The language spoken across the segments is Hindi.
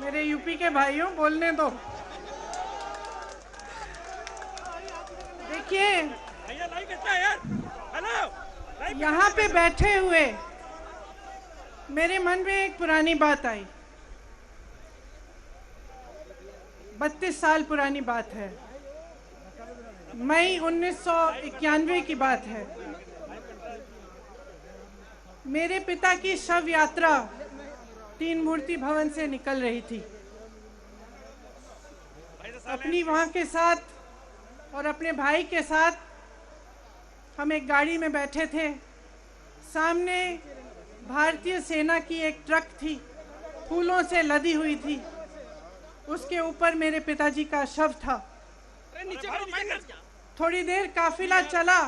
मेरे यूपी के भाइयों, बोलने दो। देखिए, यहाँ पे बैठे हुए मेरे मन में एक पुरानी बात आई। 32 साल पुरानी बात है। मई 1991 की बात है। मेरे पिता की शव यात्रा तीन मूर्ति भवन से निकल रही थी। अपनी मां के साथ और अपने भाई के साथ हम एक गाड़ी में बैठे थे। सामने भारतीय सेना की एक ट्रक थी, फूलों से लदी हुई थी। उसके ऊपर मेरे पिताजी का शव था। थोड़ी देर काफिला चला,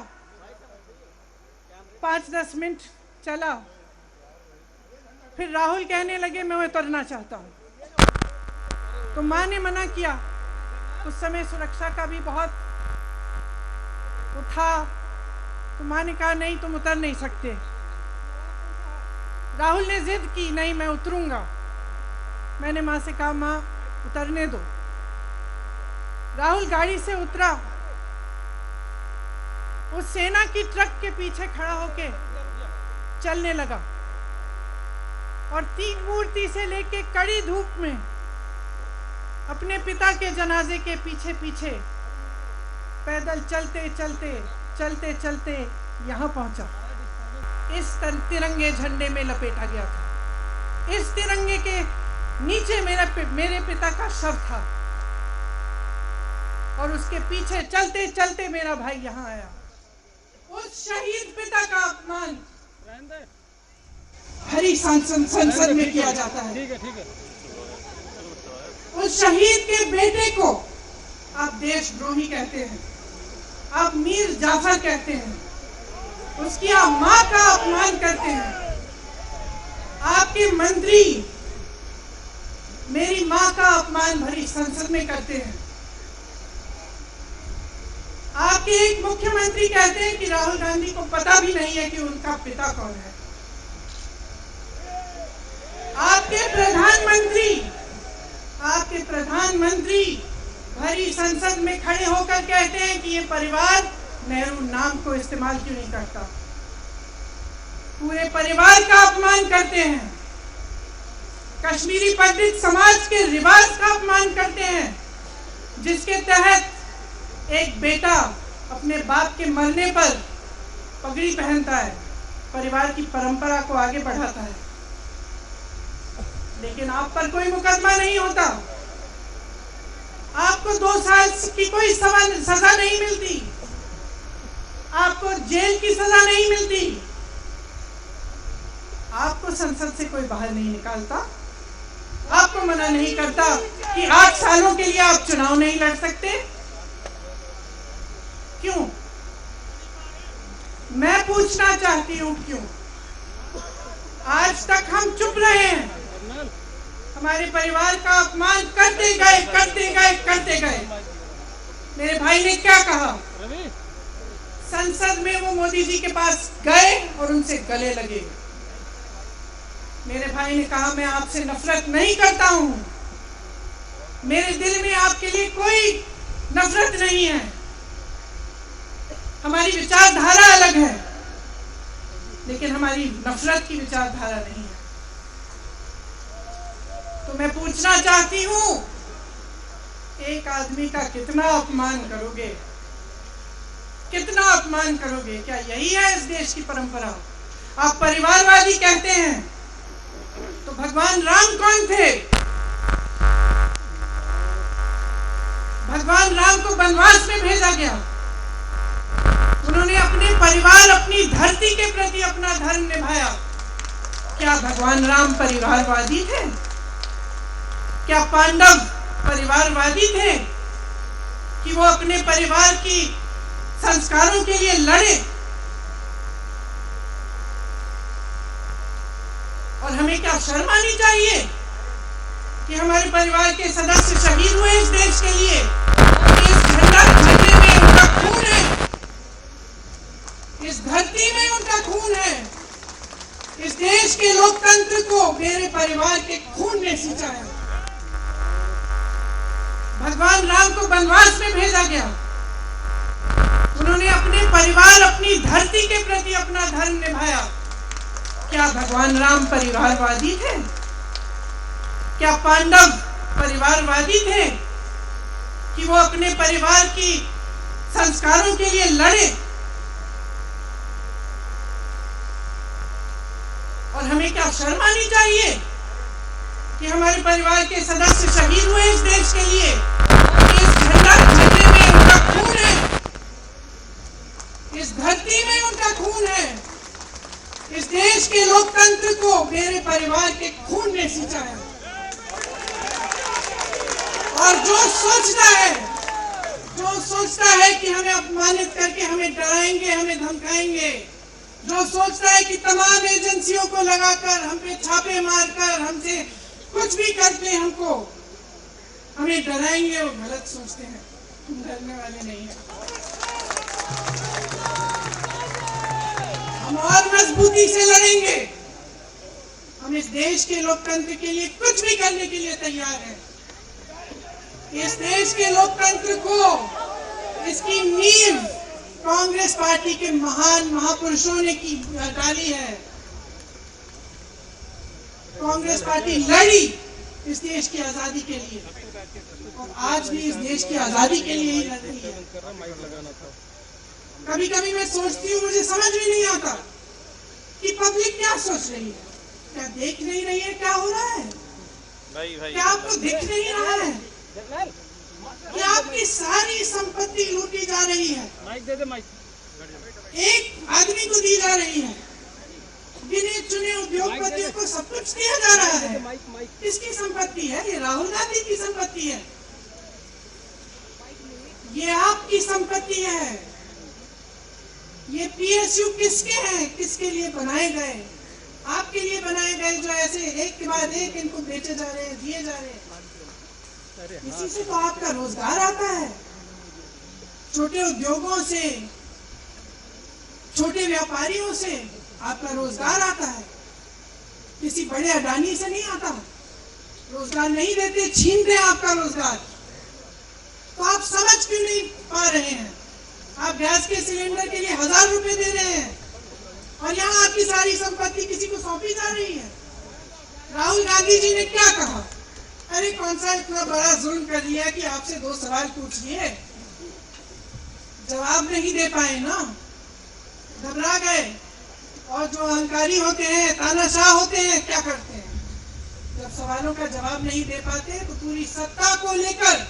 5-10 मिनट चला। फिर राहुल कहने लगे मैं उतरना चाहता हूँ। तो माँ ने मना किया। उस समय सुरक्षा का भी बहुत था। तो माँ ने कहा नहीं, तुम उतर नहीं सकते। राहुल ने जिद की, नहीं मैं उतरूंगा। मैंने माँ से कहा माँ उतरने दो। राहुल गाड़ी से उतरा। उस सेना की ट्रक के पीछे खड़ा होके चलने लगा और तीन मूर्ति से लेके कड़ी धूप में अपने पिता के जनाजे के पीछे पीछे पैदल चलते चलते चलते चलते यहाँ पहुंचा। इस तिरंगे झंडे में लपेटा गया था। इस तिरंगे के नीचे मेरे पिता का शव था और उसके पीछे चलते चलते मेरा भाई यहाँ आया। उस शहीद पिता का अपमान हरी संसद में किया जाता है। ठीक है। उस शहीद के बेटे को आप देशद्रोही कहते हैं, आप मीर जाफर कहते हैं, उसकी आप मां का अपमान करते हैं। आपके मंत्री मेरी मां का अपमान भरी संसद में करते हैं। आपके एक मुख्यमंत्री कहते हैं कि राहुल गांधी को पता भी नहीं है कि उनका पिता कौन है। आपके प्रधानमंत्री भरी संसद में खड़े होकर कहते हैं कि ये परिवार नेहरू नाम को इस्तेमाल क्यों नहीं करता। पूरे परिवार का अपमान करते हैं। कश्मीरी पंडित समाज के रिवाज का अपमान करते हैं, जिसके तहत एक बेटा अपने बाप के मरने पर पगड़ी पहनता है, परिवार की परंपरा को आगे बढ़ाता है। लेकिन आप पर कोई मुकदमा नहीं होता। आपको 2 साल की कोई सजा नहीं मिलती। आपको जेल की सजा नहीं मिलती। आपको संसद से कोई बाहर नहीं निकालता। आपको मना नहीं करता कि 8 सालों के लिए आप चुनाव नहीं लड़ सकते। क्यों? मैं पूछना चाहती हूं क्यों? आज तक हम चुप रहे हैं। हमारे परिवार का अपमान करते गए। मेरे भाई ने क्या कहा? संसद में वो मोदी जी के पास गए और उनसे गले लगे। मेरे भाई ने कहा मैं आपसे नफरत नहीं करता हूं, मेरे दिल में आपके लिए कोई नफरत नहीं है। हमारी विचारधारा अलग है, लेकिन हमारी नफरत की विचारधारा नहीं है। तो मैं पूछना चाहती हूं, एक आदमी का कितना अपमान करोगे? कितना अपमान करोगे? क्या यही है इस देश की परंपरा? आप परिवारवादी कहते हैं, तो भगवान राम कौन थे? भगवान राम को वनवास में भेजा गया। उन्होंने अपने परिवार, अपनी धरती के प्रति अपना धर्म निभाया। क्या भगवान राम परिवारवादी थे? क्या पांडव परिवारवादी थे कि वो अपने परिवार की संस्कारों के लिए लड़े? और हमें क्या शर्म आनी चाहिए कि हमारे परिवार के सदस्य शहीद हुए इस देश के लिए? इस झंडे में उनका खून है, इस धरती में उनका खून है। इस देश के लोकतंत्र को मेरे परिवार के खून ने सींचा है। भगवान राम को वनवास में भेजा गया। उन्होंने अपने परिवार, अपनी धरती के प्रति अपना धर्म निभाया। क्या भगवान राम परिवारवादी थे? क्या पांडव परिवारवादी थे कि वो अपने परिवार की संस्कारों के लिए लड़े? और हमें क्या शर्म आनी चाहिए कि हमारे परिवार के सदस्य शहीद हुए इस देश के लिए? इस झंडा झंडे में उनका खून है, इस धरती में उनका खून है। इस देश के लोकतंत्र को मेरे परिवार के खून ने सींचा है। और जो सोचता है कि हमें अपमानित करके हमें डराएंगे, हमें धमकाएंगे, जो सोचता है कि तमाम एजेंसियों को लगाकर हम पे छापे मारकर हमसे कुछ भी करके हमको हमें डराएंगे, वो गलत सोचते हैं। हम डरने वाले नहीं हैं। हम और मजबूती से लड़ेंगे। हम इस देश के लोकतंत्र के लिए कुछ भी करने के लिए तैयार हैं। इस देश के लोकतंत्र को, इसकी नींव कांग्रेस पार्टी के महान महापुरुषों ने की डाली है। कांग्रेस पार्टी लड़ी इस देश की आजादी के लिए और आज भी इस देश की आजादी के लिए ही लड़ रही है। कभी कभी मैं सोचती हूँ, मुझे समझ में नहीं आता कि पब्लिक क्या सोच रही है। क्या देख नहीं रही है क्या हो रहा है? क्या आपको दिख नहीं रहा है कि आपकी सारी संपत्ति लूटी जा रही है? एक आदमी को दी जा रही है। गिने चुने उद्योगपतियों को सब कुछ दिया जा रहा है। किसकी संपत्ति है? ये राहुल गांधी की संपत्ति है। ये आपकी संपत्ति है। ये पीएसयू किसके हैं? किसके लिए बनाए गए? आपके लिए बनाए गए, जो ऐसे एक के बाद एक इनको बेचे जा रहे हैं, दिए जा रहे हैं। इसी से तो आपका रोजगार आता है। छोटे उद्योगों से, छोटे व्यापारियों से आपका रोजगार आता है। किसी बड़े अडानी से नहीं आता। रोजगार नहीं देते, छीनते आपका रोजगार। तो आप समझ क्यों नहीं पा रहे हैं? आप गैस के सिलेंडर के लिए 1000 रुपए दे रहे हैं और यहाँ आपकी सारी संपत्ति किसी को सौंपी जा रही है। राहुल गांधी जी ने क्या कहा? अरे कौन सा इतना बड़ा जुल्म कर लिया कि आपसे 2 सवाल पूछ लिए, जवाब नहीं दे पाए ना, घबरा गए। और जो अहंकारी होते हैं, तानाशाह होते हैं, क्या करते हैं? जब सवालों का जवाब नहीं दे पाते तो पूरी सत्ता को लेकर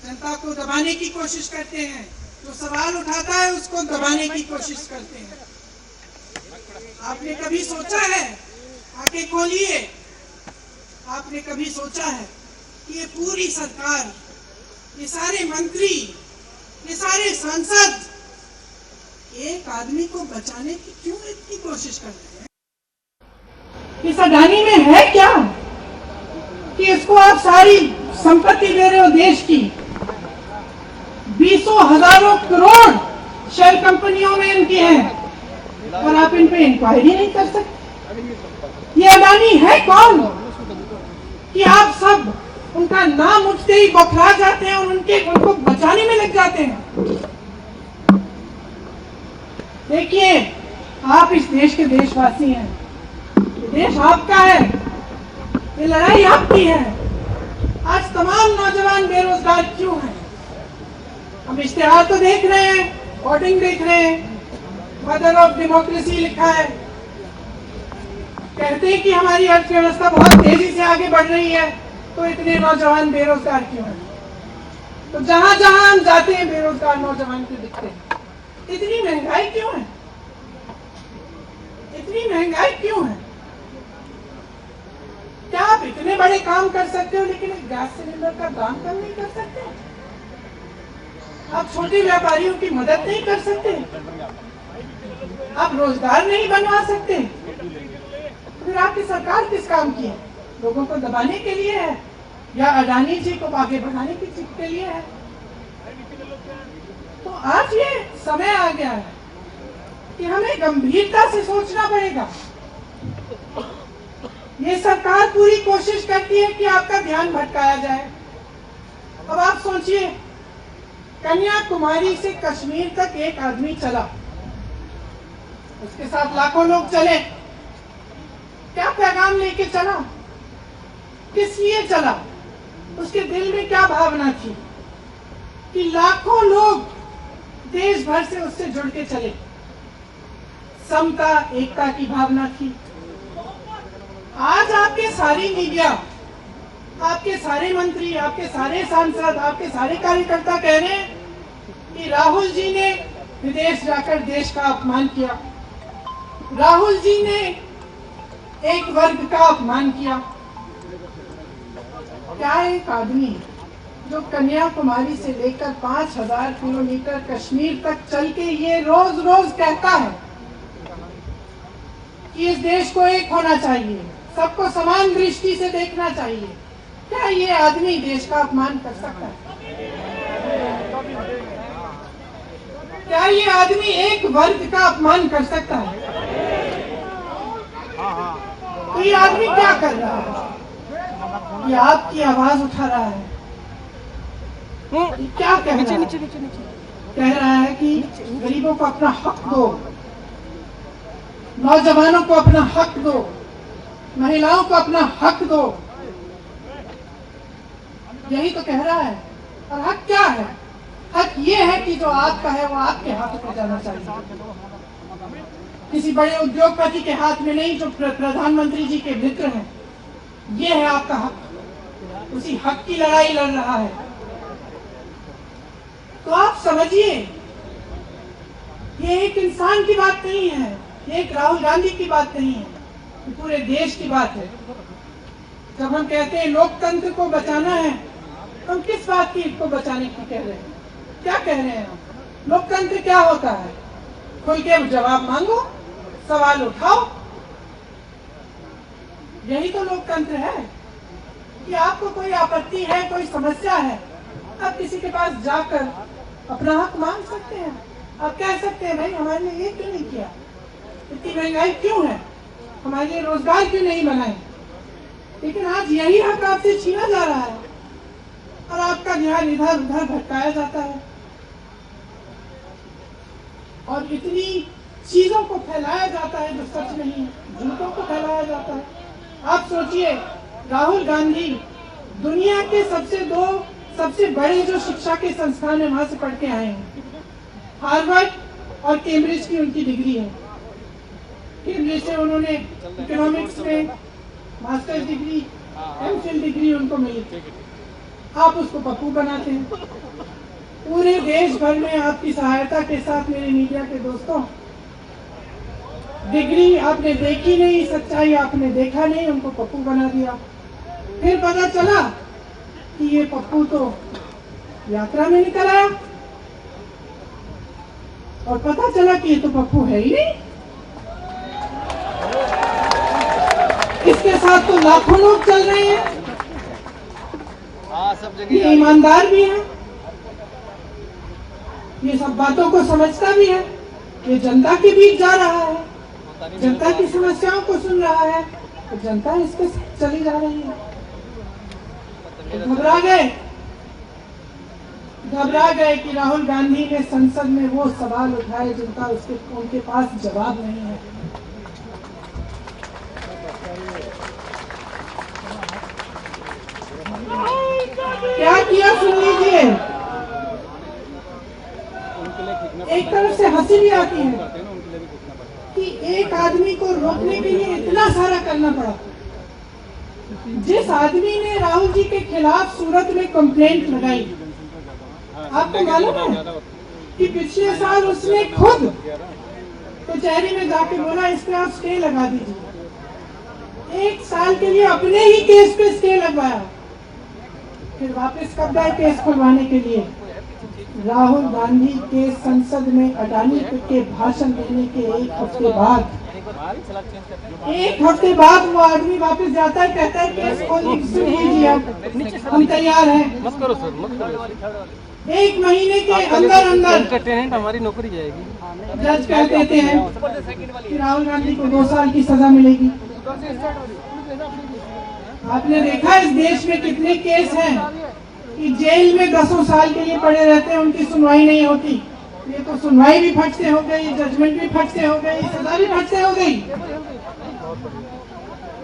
जनता को दबाने की कोशिश करते हैं। जो सवाल उठाता है उसको दबाने की कोशिश करते हैं। आपने कभी सोचा है, आंखें खोलिए, आपने कभी सोचा है कि ये पूरी सरकार, ये सारे मंत्री, ये सारे सांसद एक आदमी को बचाने की क्यों इतनी कोशिश कर रहे हैं? इस अडानी में है क्या कि इसको आप सारी संपत्ति दे रहे हो देश की? 20 हजारों करोड़ शेयर कंपनियों में इनकी है और आप इन पे इंक्वायरी नहीं कर सकते। ये अडानी है कौन कि आप सब उनका नाम उठते ही बौखला जाते हैं और उनको बचाने में लग जाते हैं? देखिए, आप इस देश के देशवासी हैं। ये देश आपका है, ये लड़ाई आपकी है। आज तमाम नौजवान बेरोजगार क्यों हैं? हम इश्तेहार तो देख रहे हैं, वोटिंग देख रहे हैं, मदर ऑफ डेमोक्रेसी लिखा है। कहते हैं कि हमारी अर्थव्यवस्था बहुत तेजी से आगे बढ़ रही है, तो इतने नौजवान बेरोजगार क्यों हैं? तो जहां जहां हम जाते हैं बेरोजगार नौजवान क्यों दिखते हैं? इतनी महंगाई क्यों है? इतनी महंगाई क्यों है? क्या आप इतने बड़े काम कर सकते हो लेकिन एक गैस सिलेंडर का दाम कम नहीं कर सकते? आप छोटे व्यापारियों की मदद नहीं कर सकते? आप रोजगार नहीं बनवा सकते? फिर आपकी सरकार किस काम की है? लोगों को दबाने के लिए है या अडानी जी को आगे बढ़ाने के लिए है? तो आज ये समय आ गया है कि हमें गंभीरता से सोचना पड़ेगा। ये सरकार पूरी कोशिश करती है कि आपका ध्यान भटकाया जाए, अब आप सोचिए, कन्याकुमारी से कश्मीर तक एक आदमी चला, उसके साथ लाखों लोग चले। क्या पैगाम लेके चला, किस लिए चला, उसके दिल में क्या भावना थी कि लाखों लोग देश भर से उससे जुड़ के चले। समता, एकता की भावना थी। आज आपके सारी मीडिया, आपके सारे मंत्री, आपके सारे सांसद, आपके सारे कार्यकर्ता कह रहे हैं कि राहुल जी ने विदेश जाकर देश का अपमान किया, राहुल जी ने एक वर्ग का अपमान किया। क्या एक आदमी जो कन्याकुमारी से लेकर 5000 किलोमीटर कश्मीर तक चल के ये रोज रोज कहता है कि इस देश को एक होना चाहिए, सबको समान दृष्टि से देखना चाहिए, क्या ये आदमी देश का अपमान कर सकता है? क्या ये आदमी एक वर्ग का अपमान कर सकता है? तो ये आदमी क्या कर रहा है? ये आपकी आवाज उठा रहा है। क्या कह रहा है? कह रहा है कि गरीबों को अपना हक दो, नौजवानों को अपना हक दो, महिलाओं को अपना हक दो। यही तो कह रहा है। और हक क्या है? हक ये है कि जो आपका है वो आपके हाथों में जाना चाहिए, किसी बड़े उद्योगपति के हाथ में नहीं, जो प्रधानमंत्री जी के मित्र हैं। ये है आपका हक। उसी हक की लड़ाई लड़ रहा है। तो आप समझिए, ये एक इंसान की बात नहीं है, ये एक राहुल गांधी की बात नहीं है, ये पूरे देश की बात है। जब हम कहते हैं लोकतंत्र को बचाना है, हम किस बात की को बचाने की कह रहे हैं? क्या कह रहे हैं हम? लोकतंत्र क्या होता है? खुल के जवाब मांगो, सवाल उठाओ। यही तो लोकतंत्र है कि आपको कोई आपत्ति है, कोई समस्या है, आप किसी के पास जाकर अपना हक मांग सकते हैं। आप कह सकते हैं भाई हमारे लिए ये क्यों नहीं किया, इतनी महंगाई क्यों है, हमारे लिए रोजगार क्यों नहीं बनाए। लेकिन आज यही हक आपसे छीना जा रहा है और आपका ध्यान इधर उधर भटकाया जाता है और इतनी चीजों को फैलाया जाता है जो सच नहीं है, झूठों को फैलाया जाता है। आप सोचिए, राहुल गांधी दुनिया के सबसे बड़े जो शिक्षा के संस्थान है वहां से पढ़ के आए हैं। हार्वर्ड और कैम्ब्रिज की उनकी डिग्री है। कैम्ब्रिज से उन्होंने इकोनॉमिक्स में मास्टर्स डिग्री, एमफिल डिग्री उनको मिली। आप उसको पप्पू बनाते हैं। पूरे देश भर में आपकी सहायता के साथ मेरे मीडिया के दोस्तों, डिग्री आपने देखी नहीं, सच्चाई आपने देखा नहीं, उनको पप्पू बना दिया। फिर पता चला कि ये पप्पू तो यात्रा में निकल आया और पता चला कि ये तो पप्पू है ही नहीं। इसके साथ तो लाखों लोग चल रहे हैं। ये ईमानदार भी है, ये सब बातों को समझता भी है, ये जनता के बीच जा रहा है, जनता की समस्याओं को सुन रहा है, तो जनता इसके साथ चली जा रही है। घबरा गए कि राहुल गांधी ने संसद में वो सवाल उठाए जिनका उनके पास जवाब नहीं है। क्या किया सुन लीजिए। एक तरफ से हंसी भी आती है कि एक आदमी को रोकने के लिए इतना सारा करना पड़ा। जिस आदमी ने राहुल जी के खिलाफ सूरत में कंप्लेंट लगाई, आपको मालूम है कि पिछले साल उसने खुद कचहरी में जाके बोला इस पे आप स्टे लगा दीजिए। 1 साल के लिए अपने ही केस पे स्टे लगवाया, फिर वापस कब गए केस खुलवाने के लिए? राहुल गांधी के संसद में अडानी के भाषण देने के 1 हफ्ते बाद, 1 हफ्ते बाद वो आदमी वापस जाता है, कहता है केस खोल लीजिए, हम तैयार हैं। 1 महीने के अंदर हमारी नौकरी जाएगी। जज कह देते हैं कि राहुल गांधी को 2 साल की सजा मिलेगी। आपने देखा इस देश में कितने केस हैं कि जेल में 10 साल के लिए पड़े रहते हैं, उनकी सुनवाई नहीं होती। ये तो सुनवाई भी फट से हो गई, जजमेंट भी फट से हो गई, सजा भी फट से हो गई।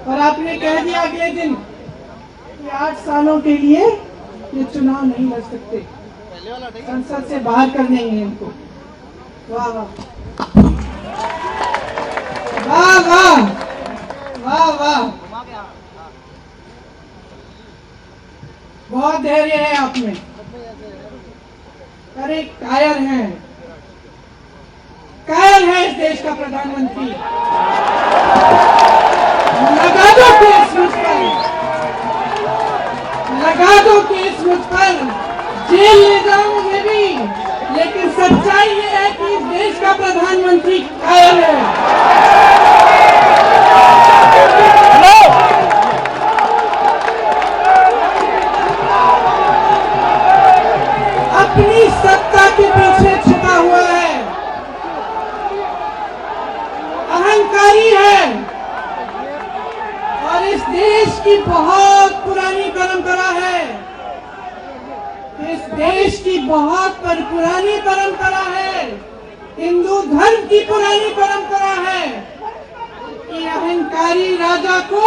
और आपने कह दिया अगले दिन कि 8 सालों के लिए ये चुनाव नहीं लड़ सकते, संसद से बाहर कर देंगे इनको। वाह वाह वाह वाह वाह वाह, बहुत धैर्य है आप में। अरे कायर है इस देश का प्रधानमंत्री। लगा दो केस मुझ पर, लगा दो केस मुझ पर, जेल ले जाओ मुझे भी, लेकिन सच्चाई ये है कि इस देश का प्रधानमंत्री कायर है। अपनी सत्ता के पीछे छुपा हुआ है, अहंकारी है, और इस देश की बहुत पुरानी परंपरा है, इस देश की बहुत पुरानी परंपरा है, हिंदू धर्म की पुरानी परंपरा है कि अहंकारी राजा को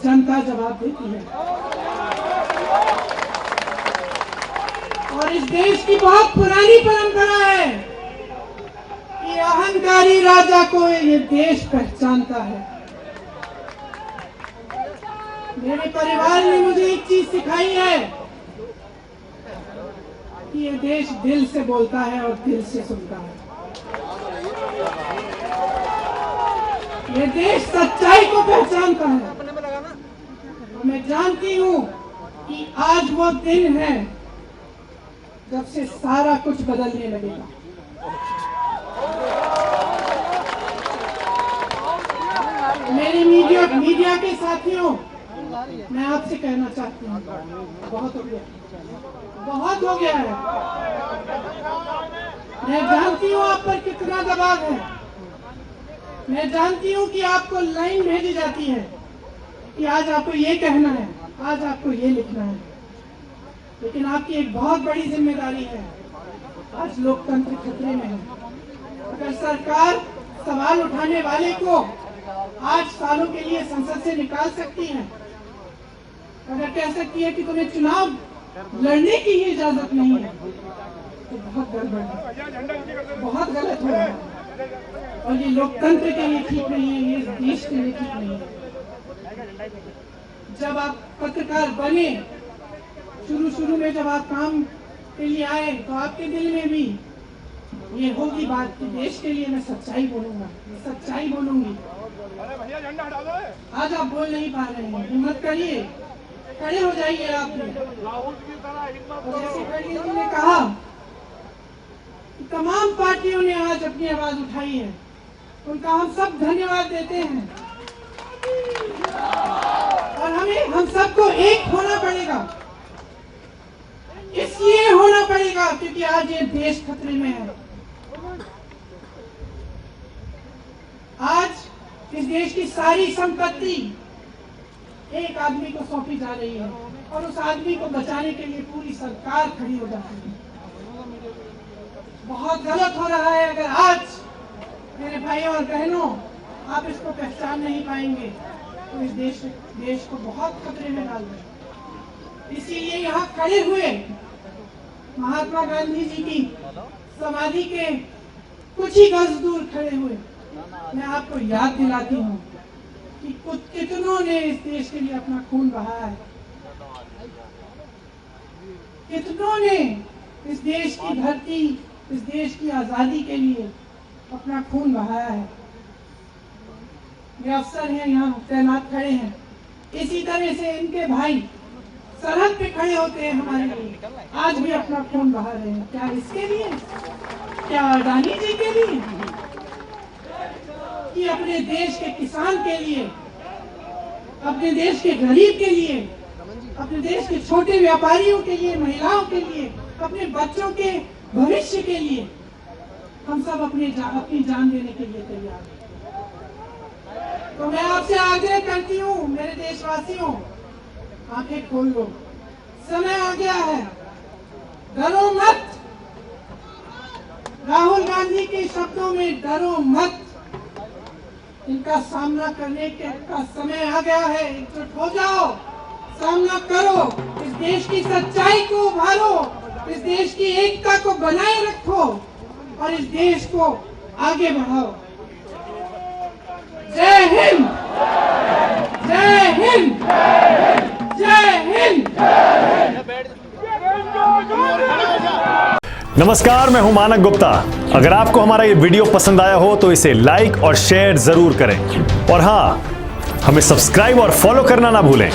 जनता जवाब देती है। और इस देश की बहुत पुरानी परंपरा है कि अहंकारी राजा को ये देश पहचानता है। मेरे परिवार ने मुझे एक चीज सिखाई है कि ये देश दिल से बोलता है और दिल से सुनता है। ये देश सच्चाई को पहचानता है। मैं जानती हूं कि आज वो दिन है जब से सारा कुछ बदलने लगेगा। मेरे मीडिया के साथियों, मैं आपसे कहना चाहती हूँ, बहुत हो गया है। मैं जानती हूँ आप पर कितना दबाव है। मैं जानती हूँ कि आपको लाइन भेजी जाती है कि आज आपको ये कहना है, आज आपको ये लिखना है, लेकिन आपकी एक बहुत बड़ी जिम्मेदारी है। आज लोकतंत्र खतरे में है। अगर सरकार सवाल उठाने वाले को 8 सालों के लिए संसद से निकाल सकती है, अगर कह सकती है कि तुम्हें चुनाव लड़ने की ही इजाजत नहीं है, तो बहुत गड़बड़ है, बहुत गलत हो रहा है। और ये लोकतंत्र के लिए ठीक नहीं है, ये देश के लिए ठीक नहीं है। जब आप पत्रकार बने, शुरू में जब आप काम के लिए आए, तो आपके दिल में भी ये होगी बात कि देश के लिए मैं सच्चाई बोलूंगा, सच्चाई बोलूंगी। आज आप बोल नहीं पा रहे हैं, हिम्मत करिए, खड़े हो जाइए। आपने जैसे खड़गे जी ने कहा कि तमाम पार्टियों ने आज अपनी आवाज उठाई है, उनका हम सब धन्यवाद देते हैं। और हम सबको एक होना पड़ेगा, इसलिए होना पड़ेगा क्योंकि आज ये देश खतरे में है। आज इस देश की सारी संपत्ति एक आदमी को सौंपी जा रही है और उस आदमी को बचाने के लिए पूरी सरकार खड़ी हो जाती है। बहुत गलत हो रहा है। अगर आज मेरे भाइयों और बहनों आप इसको पहचान नहीं पाएंगे तो इस देश को बहुत खतरे में डाल दें। इसीलिए यहाँ खड़े हुए महात्मा गांधी जी की समाधि के कुछ ही गज दूर खड़े हुए मैं आपको याद दिलाती हूँ कि कितनों ने इस देश के लिए अपना खून बहाया है, कितनों ने इस देश की धरती, इस देश की आजादी के लिए अपना खून बहाया है। ये अफसर हैं यहाँ तैनात खड़े हैं, इसी तरह से इनके भाई सरहद पे खड़े होते हैं हमारे लिए, आज भी अपना खून बहा रहे हैं। क्या इसके लिए? क्या अडानी जी के लिए? कि अपने देश के किसान के लिए, अपने देश के गरीब के लिए, अपने देश के छोटे व्यापारियों के लिए, महिलाओं के लिए, अपने बच्चों के भविष्य के लिए हम सब अपनी जान देने के लिए तैयार हैं। तो मैं आपसे आग्रह करती हूँ, मेरे देशवासियों, आंखें खोल लो, समय आ गया है, डरो मत। राहुल गांधी के शब्दों में डरो मत, इनका सामना करने का समय आ गया है। एकजुट हो जाओ, सामना करो, इस देश की सच्चाई को उभारो, इस देश की एकता को बनाए रखो और इस देश को आगे बढ़ाओ। जय हिंद, जय हिंद, जय हिंद। नमस्कार, मैं हूं मानक गुप्ता। अगर आपको हमारा ये वीडियो पसंद आया हो तो इसे लाइक और शेयर जरूर करें और हां, हमें सब्सक्राइब और फॉलो करना ना भूलें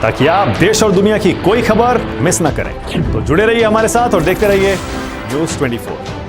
ताकि आप देश और दुनिया की कोई खबर मिस ना करें। तो जुड़े रहिए हमारे साथ और देखते रहिए न्यूज़ 24।